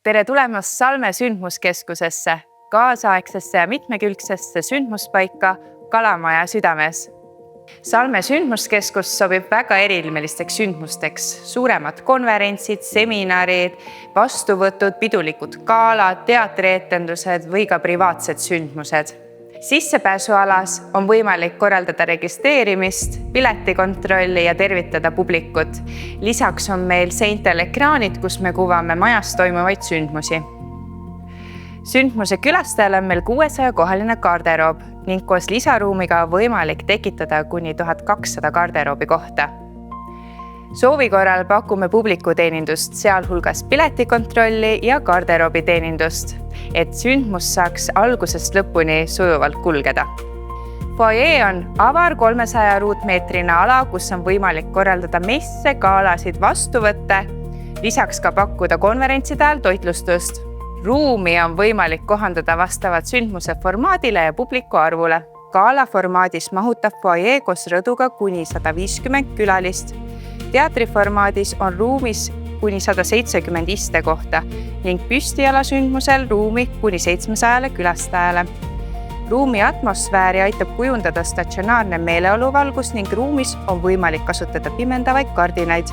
Tere tulemast Salme sündmuskeskusesse, kaasaegsesse ja mitmekülgsesse sündmuspaika Kalamaja südames. Salme sündmuskeskus sobib väga eriilmelisteks sündmusteks, suuremad konverentsid, seminarid, vastuvõtud, pidulikud galad, teatrietendused või ka privaatsed sündmused. Sissepääsualas on võimalik korraldada registreerimist, piletikontrolli ja tervitada publikut. Lisaks on meil seintel ekraanid, kus me kuvame majas toimuvaid sündmusi. Sündmuse külastajal on meil 600-kohaline garderoob ning koos lisaruumiga võimalik tekitada kuni 1200 garderoobi kohta. Soovi korral pakume publikuteenindust, sealhulgas piletikontrolli ja garderoobi teenindust, et sündmus saaks algusest lõpuni sujuvalt kulgeda. Foyer on avar 300 ruutmeetrine ala, kus on võimalik korraldada messe, gaalasid, vastuvõtte, lisaks ka pakkuda konverentside ajal toitlustust. Ruumi on võimalik kohandada vastavalt sündmuse formaadile ja publiku arvule. Gaala formaadis mahutab foyer koos rõduga kuni 150 külalist. Teatriformaadis on ruumis kuni 170 istekohta ning püstialasündmusel ruumi kuni 700 külastajale. Ruumi atmosfääri aitab kujundada statsionaarne meeleoluvalgus ning ruumis on võimalik kasutada pimendavaid kardinaid.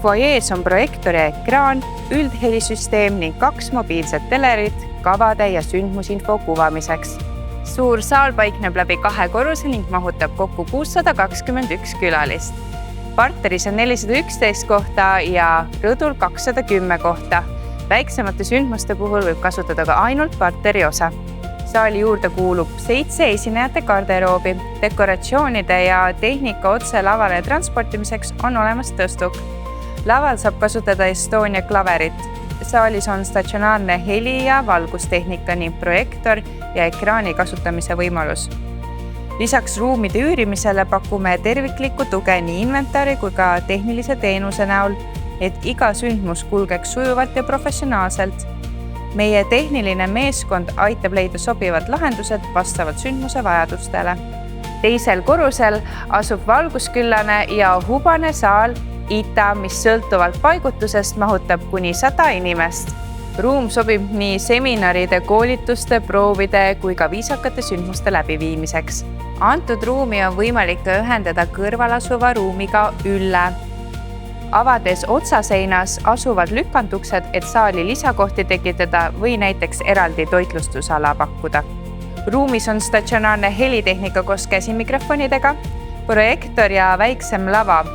Foyees on projektor ja ekraan, üldhelisüsteem ning 2 mobiilset telerit kavade ja sündmusinfo kuvamiseks. Suur saal paikneb läbi 2 korruse ning mahutab kokku 621 külalist. Parteris on 411 kohta ja rõdul 210 kohta. Väiksemate sündmuste puhul võib kasutada ka ainult parteri osa. Saali juurde kuulub 7 esinejate garderoobi. Dekoratsioonide ja tehnika otse lavale transportimiseks on olemas tõstuk. Laval saab kasutada Estonia klaverit. Saalis on statsionaarne heli- ja valgustehnika ning projektor ja ekraani kasutamise võimalus. Lisaks ruumide üürimisele pakume terviklikku tuge nii inventari kui ka tehnilise teenuse näol, et iga sündmus kulgeks sujuvalt ja professionaalselt. Meie tehniline meeskond aitab leida sobivad lahendused vastavalt sündmuse vajadustele. Teisel korrusel asub valgusküllane ja hubane saal Ita, mis sõltuvalt paigutusest mahutab kuni 100 inimest. Ruum sobib nii seminaride, koolituste, proovide kui ka viisakate sündmuste läbiviimiseks. Antud ruumi on võimalik ühendada kõrvalasuva ruumiga Ülle. Avades otsaseinas asuvad lükanduksed, et saali lisakohti tekitada või näiteks eraldi toitlustusala pakkuda. Ruumis on statsionaarne helitehnika koos käsimikrofonidega, projektor ja väiksem lava,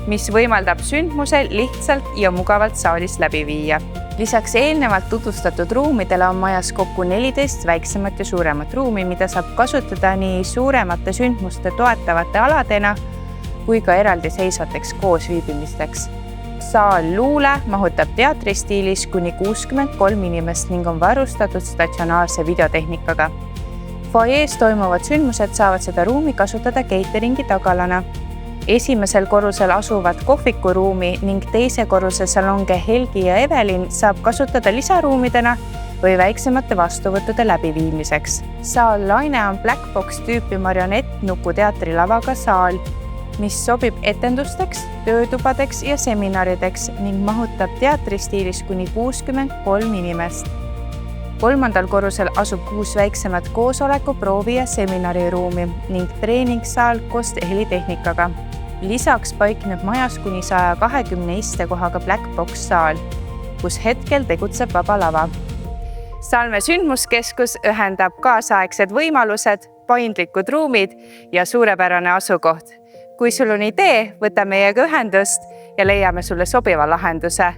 mis võimaldab sündmuse lihtsalt ja mugavalt saalis läbi viia. Lisaks eelnevalt tutvustatud ruumidele on majas kokku 14 väiksemat ja suuremat ruumi, mida saab kasutada nii suuremate sündmuste toetavate aladena kui ka eraldiseisvateks koosviibimisteks. Saal Luule mahutab teatristiilis kuni 63 inimest ning on varustatud statsionaarse videotehnikaga. Foyees toimuvad sündmused saavad seda ruumi kasutada cateringi tagalana. Esimesel korrusel asuvad kohvikuruumi ning teise korruse salonge Helgi ja Evelin saab kasutada lisaruumidena või väiksemate vastuvõttude läbiviimiseks. Saal Laine on Black Box tüüpi marionettnuku teatrilavaga saal, mis sobib etendusteks, töötubadeks ja seminarideks ning mahutab teatristiilis kuni 63 inimest. 3. korrusel asub 6 väiksemat koosoleku, proovi ja seminariruumi ning treeningsaal koos helitehnikaga. Lisaks paikneb majas kuni 120 istekohaga Black Box saal, kus hetkel tegutseb vaba lava. Salme sündmuskeskus ühendab kaasaegsed võimalused, paindlikud ruumid ja suurepärane asukoht. Kui sul on idee, võta meiega ühendust ja leiame sulle sobiva lahenduse.